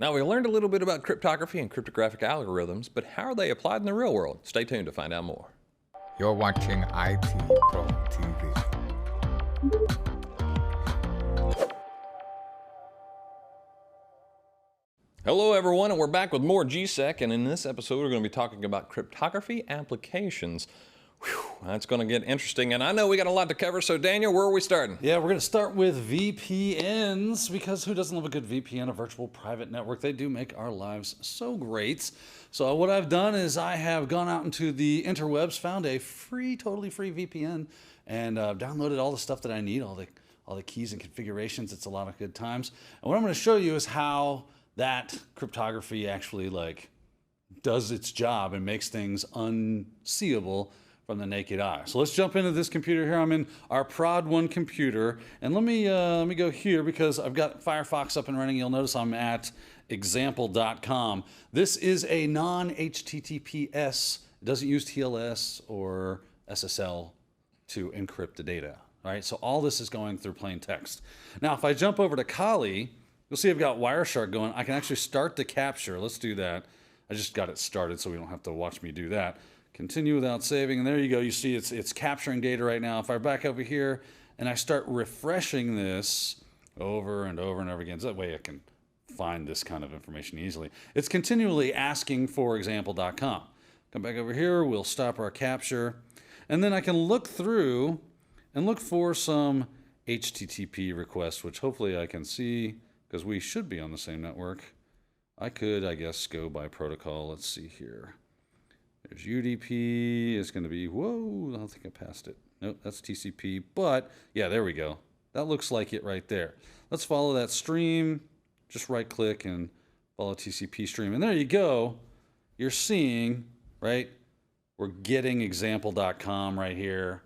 Now, we learned a little bit about cryptography and cryptographic algorithms, but how are they applied in the real world? Stay tuned to find out more. You're watching IT Pro TV. Hello, everyone, and we're back with more GSEC, and in this episode, we're going to be talking about cryptography applications. Whew, that's going to get interesting, and I know we got a lot to cover, so Daniel, where are we starting? Yeah, we're going to start with VPNs, because who doesn't love a good VPN, a virtual private network? They do make our lives so great. So what I've done is I have gone out into the interwebs, found a totally free VPN, and downloaded all the stuff that I need, all the keys and configurations. It's a lot of good times. And what I'm going to show you is how that cryptography actually does its job and makes things unseeable from the naked eye. So let's jump into this computer here. I'm in our Prod 1 computer, and let me go here because I've got Firefox up and running. You'll notice I'm at example.com. This is a non-HTTPS. It doesn't use TLS or SSL to encrypt the data. All right, so all this is going through plain text. Now, if I jump over to Kali, you'll see I've got Wireshark going. I can actually start the capture. Let's do that. I just got it started so we don't have to watch me do that. Continue without saving, and there you go. You see it's capturing data right now. If I back over here and I start refreshing this over and over and over again, so that way I can find this kind of information easily. It's continually asking for example.com. Come back over here, we'll stop our capture, and then I can look through and look for some HTTP requests, which hopefully I can see because we should be on the same network. I could, I guess, go by protocol. Let's see here. There's UDP. It's going to be, whoa, I don't think I passed it. Nope, that's TCP. But, yeah, there we go. That looks like it right there. Let's follow that stream. Just right-click and follow TCP stream. And there you go. You're seeing, right, we're getting example.com right here.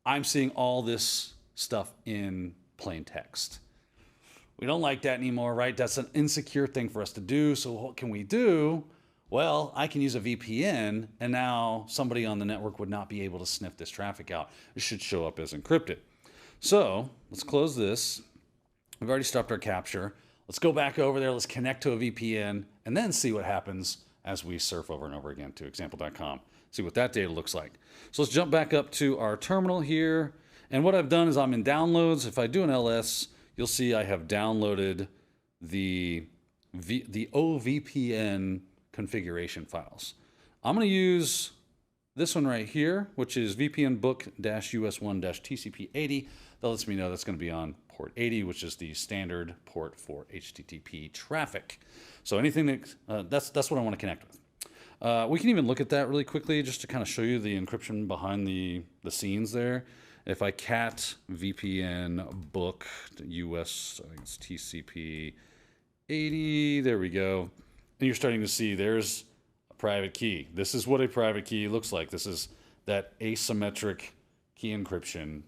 I'm seeing all this stuff in plain text. We don't like that anymore, right? That's an insecure thing for us to do. So what can we do? Well, I can use a VPN, and now somebody on the network would not be able to sniff this traffic out. It should show up as encrypted. So let's close this. We've already stopped our capture. Let's go back over there. Let's connect to a VPN, and then see what happens as we surf over and over again to example.com. See what that data looks like. So let's jump back up to our terminal here. And what I've done is I'm in downloads. If I do an ls, you'll see I have downloaded the OVPN configuration files. I'm going to use this one right here, which is VPN book-us1-TCP80. That lets me know that's going to be on port 80, which is the standard port for HTTP traffic. So anything that's what I want to connect with. We can even look at that really quickly just to kind of show you the encryption behind the scenes there. If I cat VPN book US, I think it's TCP 80, there we go. And you're starting to see there's a private key. This is what a private key looks like. This is that asymmetric key encryption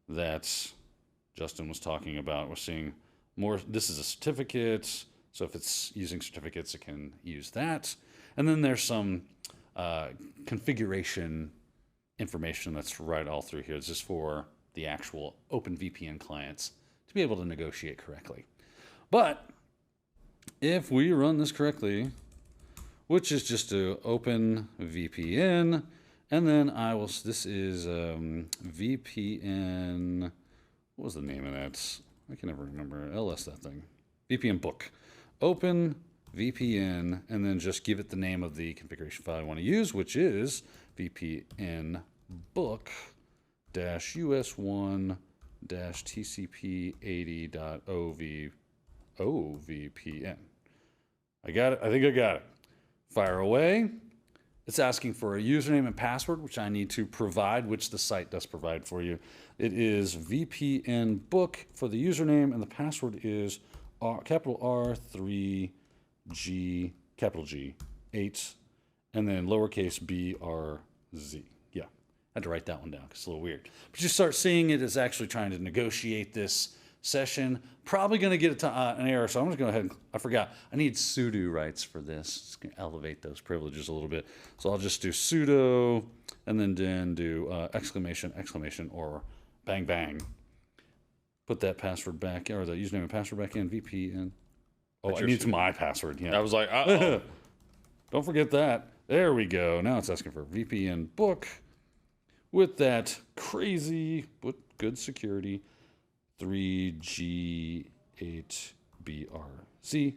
that Justin was talking about. We're seeing more. This is a certificate. So if it's using certificates, it can use that. And then there's some configuration information that's right all through here. This is for the actual OpenVPN clients to be able to negotiate correctly. But if we run this correctly, which is just to open VPN, and then this is VPN, what was the name of that? I can never remember, ls that thing. VPN book. Open VPN, and then just give it the name of the configuration file I want to use, which is VPN book-us1-TCP80.ovpn. I got it. I think I got it. Fire away. It's asking for a username and password, which I need to provide, which the site does provide for you. It is VPN book for the username, and the password is capital R 3G capital G 8, and then lowercase BRZ. Yeah, I had to write that one down because it's a little weird. But you start seeing it as actually trying to negotiate this session. Probably going to get an error, so I'm just going to go ahead and, I forgot, I need sudo rights for this. It's going to elevate those privileges a little bit. So I'll just do sudo, and then do exclamation, exclamation, or bang, bang. Put that password back, or the username and password back in, VPN Oh, I need my password. Yeah. I was like, uh-oh. Don't forget that. There we go. Now it's asking for VPN book with that crazy but good security 3G8BR. See?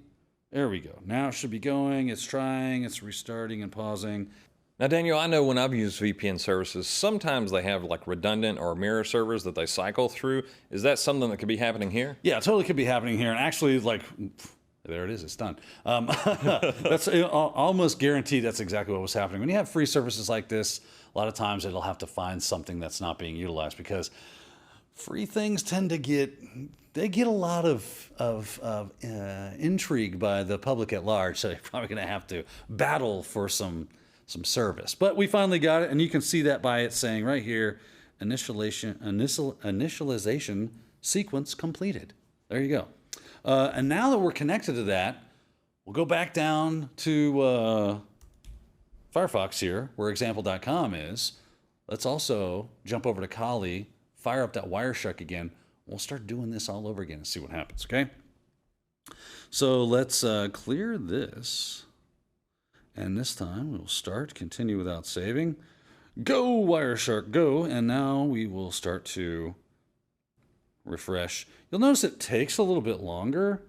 There we go. Now it should be going. It's trying. It's restarting and pausing. Now, Daniel, I know when I've used VPN services, sometimes they have like redundant or mirror servers that they cycle through. Is that something that could be happening here? Yeah, it totally could be happening here. And actually, like, there it is. It's done. That's almost guaranteed that's exactly what was happening. When you have free services like this, a lot of times it'll have to find something that's not being utilized because free things tend to get a lot of intrigue by the public at large. So you're probably going to have to battle for some service. But we finally got it, and you can see that by it saying right here, initialization sequence completed. There you go. And now that we're connected to that, we'll go back down to Firefox here, where example.com is. Let's also jump over to Kali, fire up that Wireshark again. We'll start doing this all over again and see what happens, okay? So let's clear this. And this time we'll start, continue without saving. Go, Wireshark, go. And now we will start to refresh. You'll notice it takes a little bit longer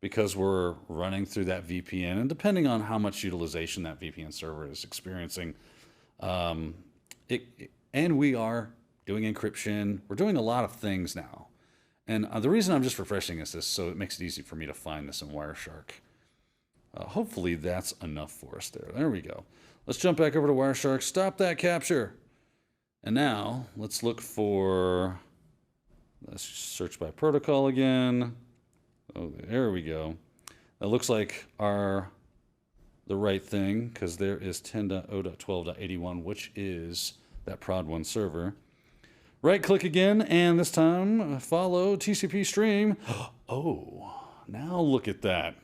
because we're running through that VPN. And depending on how much utilization that VPN server is experiencing, and we are doing encryption. We're doing a lot of things now. And the reason I'm just refreshing is this, so it makes it easy for me to find this in Wireshark. Hopefully that's enough for us there. There we go. Let's jump back over to Wireshark. Stop that capture. And now let's look for, let's search by protocol again. Oh, there we go. That looks like the right thing because there is 10.0.12.81, which is that prod 1 server. Right click again, and this time follow TCP stream. Oh, now look at that.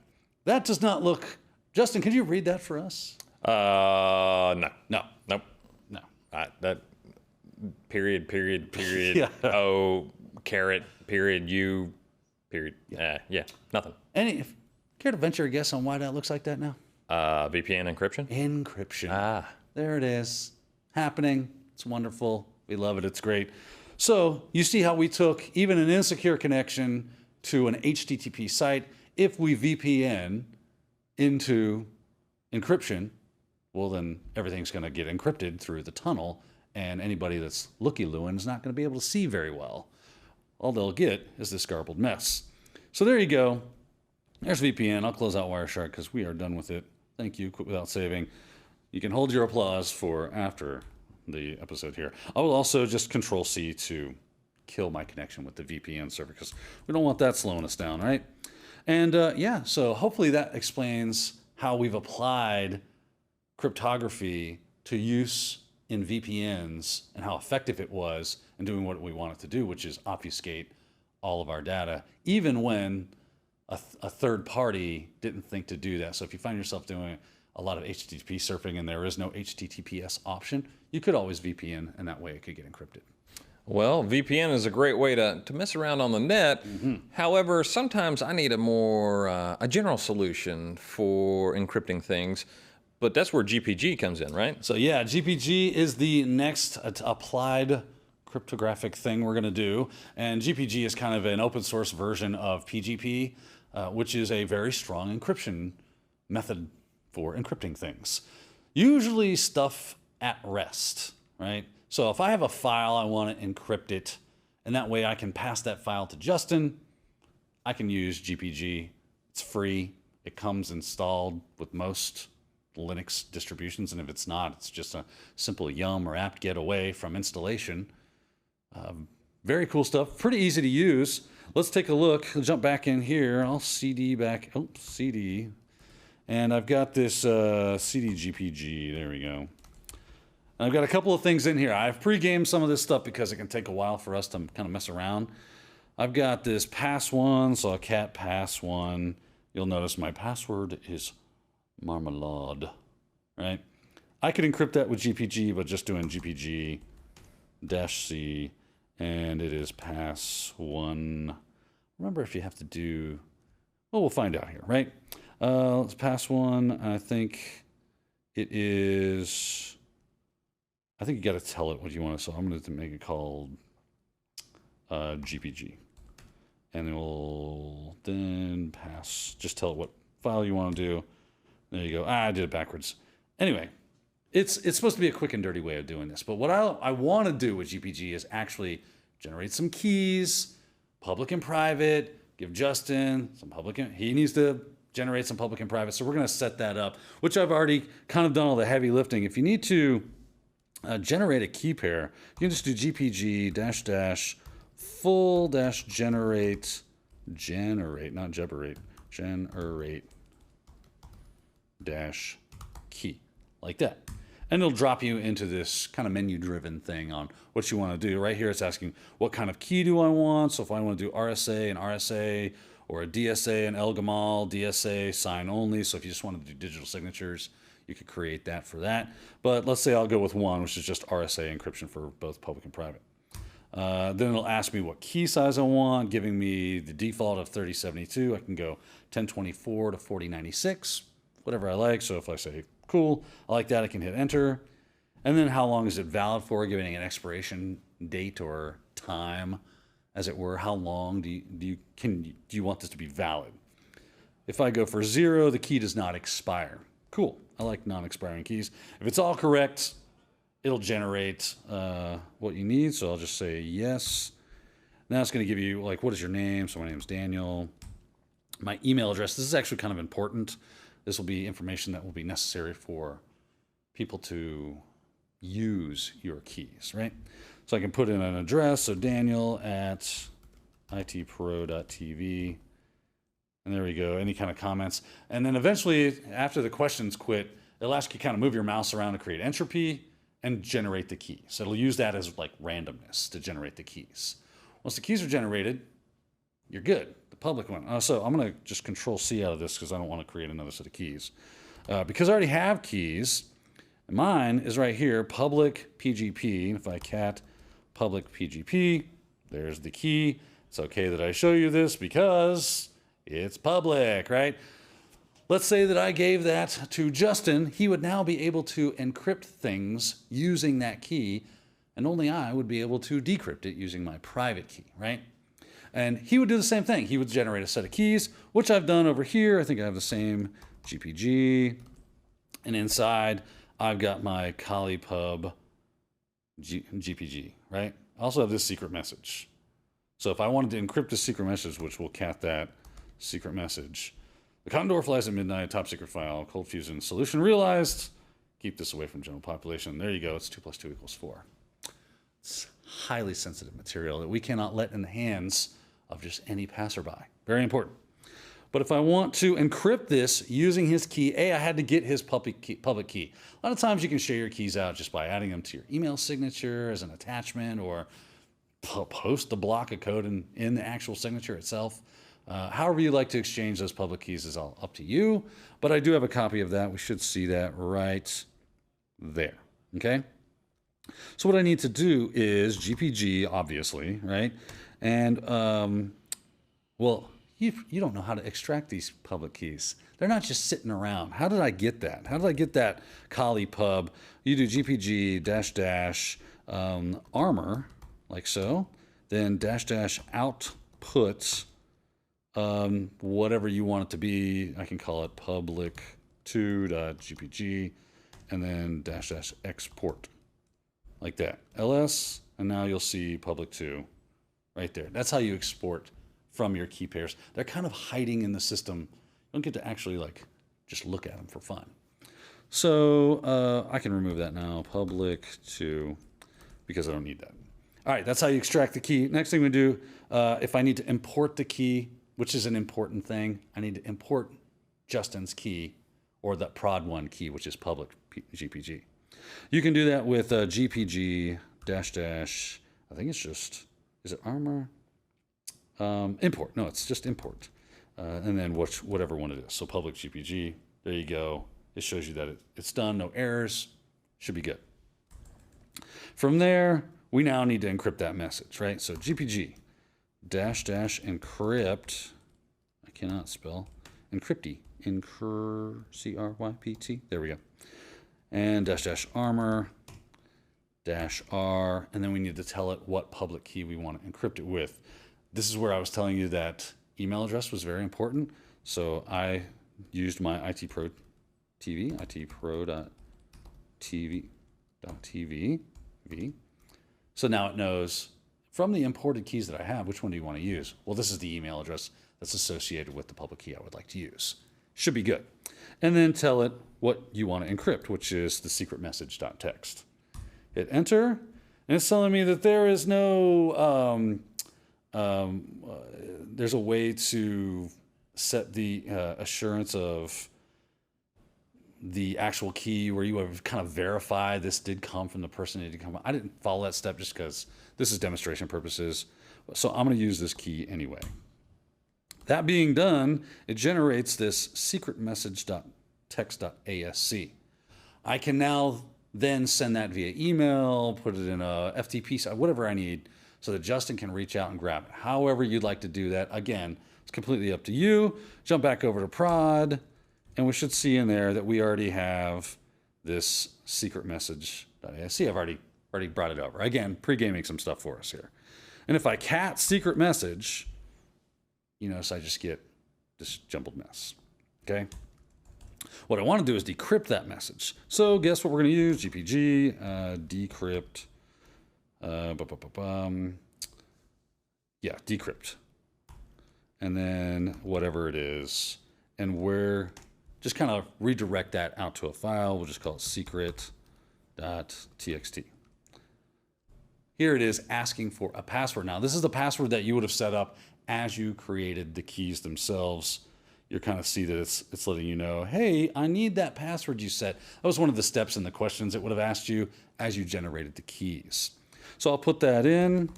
That does not look... Justin, can you read that for us? No. No. Nope. No. That period, Yeah. O, caret, period, U, period. Yeah, nothing. Care to venture a guess on why that looks like that now? VPN encryption? Encryption. There it is. Happening. It's wonderful. We love it. It's great. So you see how we took even an insecure connection to an HTTP site. If we VPN into encryption, well, then everything's going to get encrypted through the tunnel, and anybody that's looky-looing is not going to be able to see very well. All they'll get is this garbled mess. So there you go. There's VPN. I'll close out Wireshark because we are done with it. Thank you. Quit without saving. You can hold your applause for after the episode here. I will also just Control-C to kill my connection with the VPN server because we don't want that slowing us down, right? And yeah, so hopefully that explains how we've applied cryptography to use in VPNs and how effective it was in doing what we want it to do, which is obfuscate all of our data, even when a third party didn't think to do that. So if you find yourself doing a lot of HTTP surfing and there is no HTTPS option, you could always VPN, and that way it could get encrypted. Well, VPN is a great way to mess around on the net. Mm-hmm. However, sometimes I need a general solution for encrypting things, but that's where GPG comes in, right? So yeah, GPG is the next applied cryptographic thing we're going to do, and GPG is kind of an open source version of PGP, which is a very strong encryption method for encrypting things. Usually stuff at rest, right? So if I have a file, I want to encrypt it, and that way I can pass that file to Justin. I can use GPG. It's free. It comes installed with most Linux distributions, and if it's not, it's just a simple yum or apt-get away from installation. Very cool stuff. Pretty easy to use. Let's take a look. I'll jump back in here. I'll CD back. Oh, CD. And I've got this CD GPG. There we go. I've got a couple of things in here. I've pre-gamed some of this stuff because it can take a while for us to kind of mess around. I've got this pass1, so a cat pass1. You'll notice my password is marmalade, right? I could encrypt that with GPG, but just doing GPG-C, and it is pass1. Remember, if you have to do Well, we'll find out here, right? Let's pass one. I think it is. I think you got to tell it what you want. So I'm going to make it called GPG, and then we'll then pass. Just tell it what file you want to do. There you go. I did it backwards. Anyway, it's supposed to be a quick and dirty way of doing this. But what I want to do with GPG is actually generate some keys, public and private. Give Justin some public. He needs to generate some public and private. So we're going to set that up, which I've already kind of done all the heavy lifting. If you need to generate a key pair, you can just do GPG dash full dash generate, not generate dash key, like that. And it'll drop you into this kind of menu-driven thing on what you want to do. Right here, it's asking what kind of key do I want. So if I want to do RSA and RSA, or a DSA and LGMAL, DSA sign only. So if you just want to do digital signatures, you could create that for that. But let's say I'll go with one, which is just RSA encryption for both public and private. Then it'll ask me what key size I want, giving me the default of 3072. I can go 1024 to 4096, whatever I like. So if I say, cool, I like that, I can hit enter. And then how long is it valid for, giving an expiration date or time, as it were. How long do you want this to be valid? If I go for 0, the key does not expire. Cool, I like non-expiring keys. If it's all correct, it'll generate what you need. So I'll just say yes. Now it's going to give you, like, what is your name? So my name's Daniel. My email address. This is actually kind of important. This will be information that will be necessary for people to use your keys, right? So I can put in an address. So Daniel at itpro.tv. And there we go. Any kind of comments. And then eventually, after the questions quit, it'll ask you kind of move your mouse around to create entropy and generate the key. So it'll use that as like randomness to generate the keys. Once the keys are generated, you're good. The public one. So I'm going to just Control C out of this because I don't want to create another set of keys. Because I already have keys, mine is right here, public PGP. If I cat public PGP, there's the key. It's okay that I show you this because it's public, right? Let's say that I gave that to Justin. He would now be able to encrypt things using that key, and only I would be able to decrypt it using my private key, right? And he would do the same thing. He would generate a set of keys, which I've done over here. I think I have the same GPG. And inside, I've got my Kalipub GPG, right? I also have this secret message. So if I wanted to encrypt a secret message, which we'll cat that secret message, the Condor flies at midnight, top secret file, cold fusion solution realized. Keep this away from general population. There you go. It's 2 + 2 = 4. It's highly sensitive material that we cannot let in the hands of just any passerby. Very important. But if I want to encrypt this using his key, I had to get his public key. A lot of times you can share your keys out just by adding them to your email signature as an attachment, or post the block of code in the actual signature itself. However you like to exchange those public keys is all up to you. But I do have a copy of that. We should see that right there. Okay? So what I need to do is GPG, obviously, right? And, well, you don't know how to extract these public keys. They're not just sitting around. How did I get that? How did I get that Kalipub? You do GPG -- armor, like so. Then -- output, whatever you want it to be. I can call it public2.gpg, and then -- export. Like that. LS, and now you'll see public2 right there. That's how you export from your key pairs. They're kind of hiding in the system. You don't get to actually like just look at them for fun. So I can remove that now, public2, because I don't need that. All right, that's how you extract the key. Next thing we do, if I need to import the key, which is an important thing, I need to import Justin's key, or the prod1 key, which is public GPG. You can do that with GPG -- I think it's just, is it armor? Import. No, it's just import. And then whatever one it is. So public GPG, there you go. It shows you that it's done, no errors, should be good. From there, we now need to encrypt that message, right? So GPG -- encrypt. I cannot spell. Encrypty. C-R-Y-P-T. There we go. And --armor -R. And then we need to tell it what public key we want to encrypt it with. This is where I was telling you that email address was very important. So I used my ITPro TV, itpro.tv.tv. So now it knows from the imported keys that I have, which one do you want to use? Well, this is the email address that's associated with the public key I would like to use. Should be good. And then tell it what you want to encrypt, which is the secret message.txt. Hit enter, and it's telling me that there is no, there's a way to set the assurance of the actual key where you have kind of verify this did come from the person it did come from. I didn't follow that step just because this is demonstration purposes. So I'm going to use this key anyway. That being done, it generates this secret message.txt.asc. I can now then send that via email, put it in a FTP site, whatever I need, so that Justin can reach out and grab it. However you'd like to do that, again, it's completely up to you. Jump back over to prod, and we should see in there that we already have this secret message.asc. I've already brought it over. Again, pre-gaming some stuff for us here. And if I cat secret message, you notice I just get this jumbled mess, okay? What I want to do is decrypt that message. So guess what we're going to use? GPG, decrypt, decrypt. And then whatever it is, and we're just kind of redirect that out to a file. We'll just call it secret.txt. Here it is asking for a password. Now, this is the password that you would have set up as you created the keys themselves. You kind of see that it's letting you know, hey, I need that password you set. That was one of the steps in the questions it would have asked you as you generated the keys. So I'll put that in.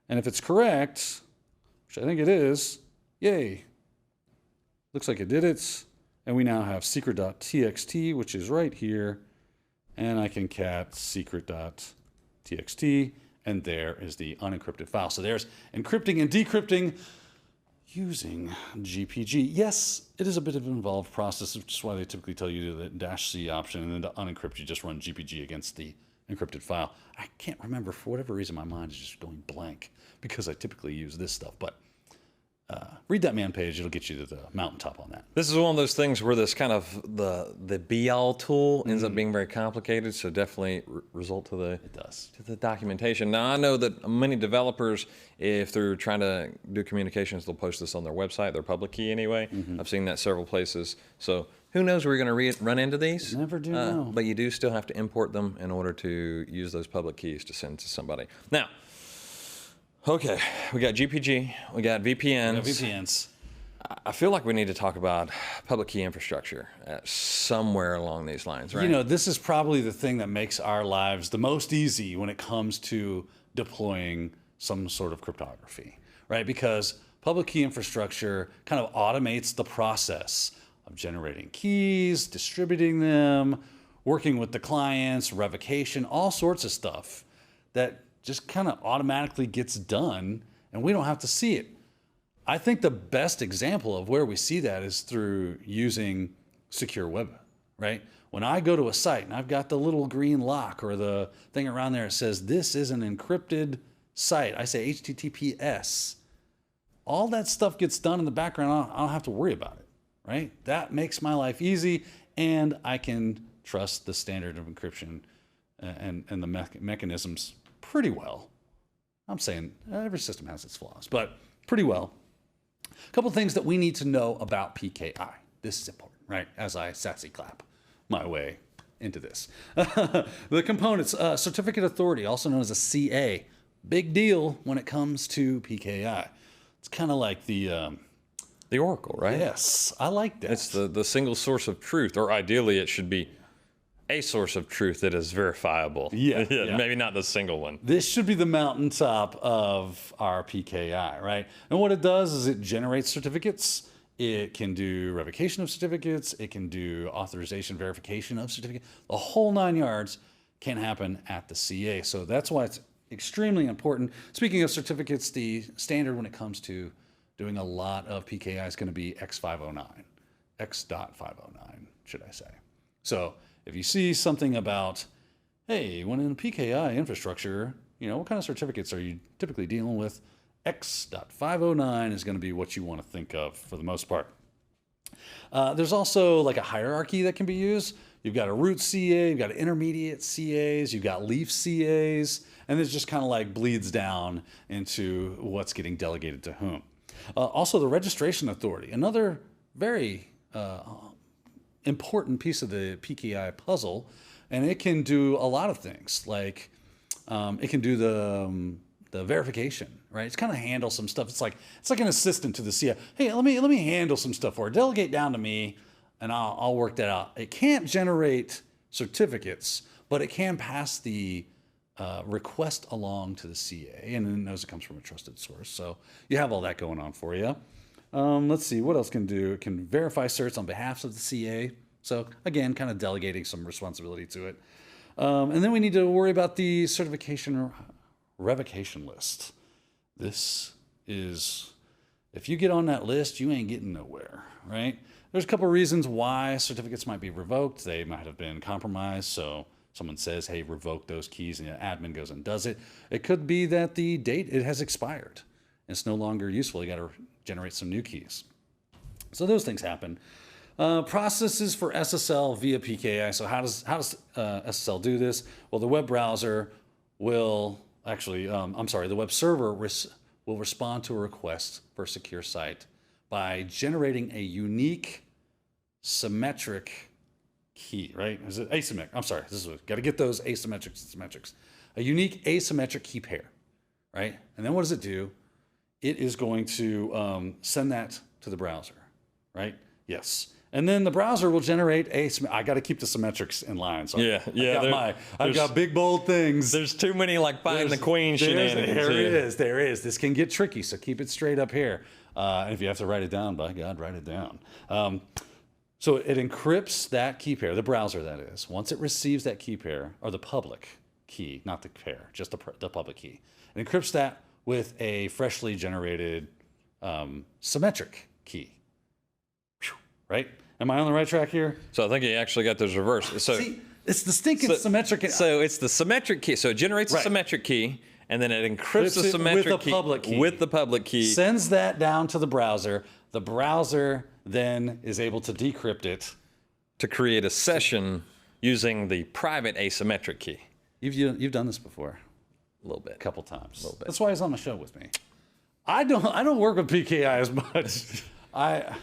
And if it's correct, which I think it is, yay. Looks like it did it. And we now have secret.txt, which is right here. And I can cat secret.txt, and there is the unencrypted file. So there's encrypting and decrypting using GPG. Yes, it is a bit of an involved process, which is why they typically tell you the -C option, and then to unencrypt, you just run GPG against the encrypted file. I can't remember, for whatever reason, my mind is just going blank because I typically use this stuff, but read that man page. It'll get you to the mountaintop on that. This is one of those things where this kind of the be-all tool ends up being very complicated. So definitely result to the documentation. Now I know that many developers, if they're trying to do communications, they'll post this on their website, their public key anyway. I've seen that several places. So who knows where you're going to run into these? Never do know. But you do still have to import them in order to use those public keys to send to somebody. Now. Okay, we got GPG, we got VPNs. I feel like we need to talk about public key infrastructure somewhere along these lines, right? You know, this is probably the thing that makes our lives the most easy when it comes to deploying some sort of cryptography, right? Because public key infrastructure kind of automates the process of generating keys, distributing them, working with the clients, revocation, all sorts of stuff that just kind of automatically gets done, and we don't have to see it. I think the best example of where we see that is through using secure web, right? When I go to a site and I've got the little green lock or the thing around there that says this is an encrypted site, I say HTTPS. All that stuff gets done in the background. I don't have to worry about it, right? That makes my life easy, and I can trust the standard of encryption and the mechanisms pretty well. I'm saying every system has its flaws, but pretty well. A couple things that we need to know about PKI. This is important, right? As I sassy clap my way into this. The components, certificate authority, also known as a CA. Big deal when it comes to PKI. It's kind of like the Oracle, right? Yes, I like that. It's the single source of truth, or ideally it should be a source of truth that is verifiable. Yeah. Maybe not the single one. This should be the mountaintop of our PKI, right? And what it does is it generates certificates. It can do revocation of certificates. It can do authorization verification of certificates. The whole 9 yards can happen at the CA. So that's why it's extremely important. Speaking of certificates, the standard when it comes to doing a lot of PKI is going to be X509, X.509, should I say. So if you see something about, hey, when in a PKI infrastructure, what kind of certificates are you typically dealing with? X.509 is going to be what you want to think of for the most part. There's also like a hierarchy that can be used. You've got a root CA, you've got intermediate CAs, you've got leaf CAs, and it just kind of like bleeds down into what's getting delegated to whom. Also, the registration authority, another very important piece of the PKI puzzle, and it can do a lot of things. Like it can do the verification, right? It's kind of handle some stuff. It's like an assistant to the CI. Hey, let me handle some stuff for it. Delegate down to me, and I'll work that out. It can't generate certificates, but it can pass the request along to the CA, and it knows it comes from a trusted source. So you have all that going on for you. Let's see, what else can do? It can verify certs on behalf of the CA. So again, kind of delegating some responsibility to it. And then we need to worry about the certification revocation list. This is, if you get on that list, you ain't getting nowhere, right? There's a couple of reasons why certificates might be revoked. They might have been compromised. So someone says, hey, revoke those keys, and the admin goes and does it. It could be that the date, it has expired. It's no longer useful. You got to generate some new keys. So those things happen. Processes for SSL via PKI. So how does SSL do this? Well, the web browser will actually, the web server will respond to a request for a secure site by generating a unique symmetric key, right? Is it asymmetric? I'm sorry, got to get those asymmetrics and symmetrics. A unique asymmetric key pair, right? And then what does it do? It is going to send that to the browser, right? Yes. And then the browser will generate I got to keep the symmetrics in line. So I've got big bold things. There's too many like find the queen shenanigans. There is. This can get tricky, so keep it straight up here. And if you have to write it down, by God, write it down. So it encrypts that key pair, the browser that is. Once it receives that key pair, or the public key, not the pair, just the public key. It encrypts that with a freshly generated symmetric key. Right? Am I on the right track here? So I think you actually got those reversed. So see, it's the stinking symmetric. So it's the symmetric key. So it generates a symmetric key, and then it encrypts the symmetric key with the public key. Sends that down to the browser. The browser then is able to decrypt it to create a session using the private asymmetric key. You've done this before. A little bit. A couple times. A little bit. That's why he's on the show with me. I don't work with PKI as much.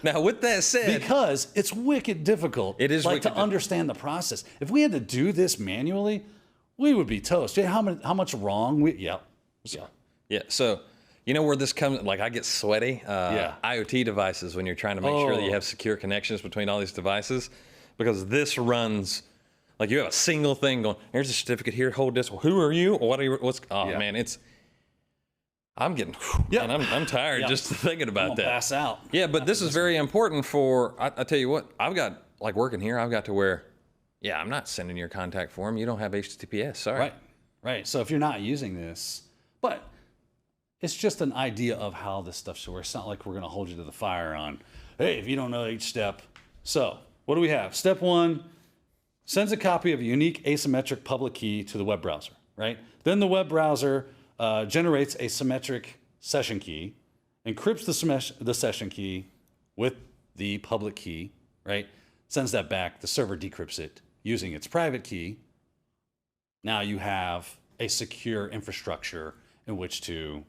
Now, with that said, because it's wicked difficult. It is to understand the process. If we had to do this manually, we would be toast. How much wrong we? Yeah. So you know where this comes? Like I get sweaty. IoT devices when you're trying to make sure that you have secure connections between all these devices, because this runs like you have a single thing going. Here's a certificate here. Hold this. Well, who are you? What are you? Man, it's. I'm getting, and I'm tired just thinking about that. Pass out. Yeah, but this is very important for, I tell you what, I've got, like working here, I've got to where, I'm not sending your contact form. You don't have HTTPS, sorry. Right. So if you're not using this, but it's just an idea of how this stuff should work. It's not like we're going to hold you to the fire on, hey, if you don't know each step. So what do we have? Step 1, sends a copy of a unique asymmetric public key to the web browser, right? Then the web browser generates a symmetric session key, encrypts the session key with the public key, right? Sends that back. The server decrypts it using its private key. Now you have a secure infrastructure in which to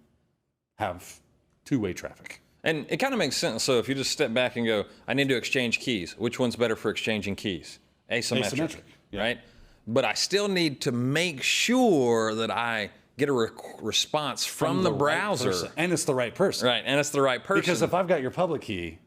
have two-way traffic. And it kind of makes sense. So if you just step back and go, I need to exchange keys. Which one's better for exchanging keys? Asymmetric. Right? But I still need to make sure that I get a response from the browser. Right, and it's the right person. Right, and it's the right person. Because if I've got your public key,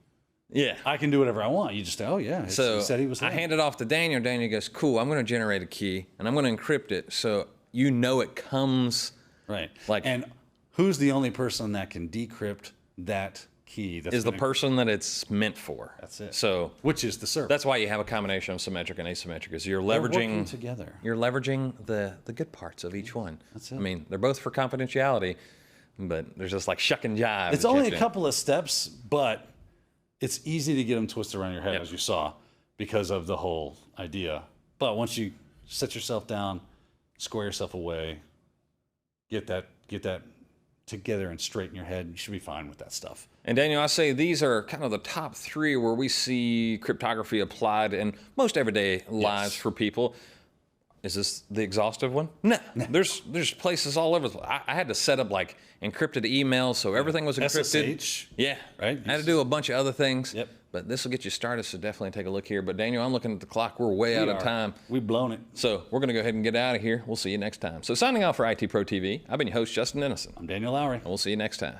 I can do whatever I want. You just say, he said he was there. I hand it off to Daniel. Daniel goes, cool, I'm going to generate a key, and I'm going to encrypt it so you know it comes. Right. And who's the only person that can decrypt that key? Is the person that it's meant for. That's it. So, which is the server. That's why you have a combination of symmetric and asymmetric, is you're leveraging together. You're leveraging the good parts of each one. That's it. I mean, they're both for confidentiality, but there's just like shuck and jive. It's that you only have a to- couple of steps, but it's easy to get them twisted around your head, Yep. as you saw, because of the whole idea. But once you set yourself down, square yourself away, get that together and straight in your head, you should be fine with that stuff. And Daniel, I say these are kind of the top 3 where we see cryptography applied in most everyday lives for people. Is this the exhaustive one? No. There's places all over. I had to set up like encrypted emails so everything was encrypted. SSH. Yeah. Right? I had to do a bunch of other things. Yep. But this will get you started, so definitely take a look here. But Daniel, I'm looking at the clock. We're way out of time. We've blown it. So we're going to go ahead and get out of here. We'll see you next time. So signing off for IT Pro TV, I've been your host, Justin Dennison. I'm Daniel Lowry. And we'll see you next time.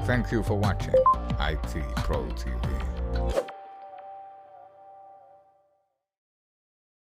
Thank you for watching IT Pro TV.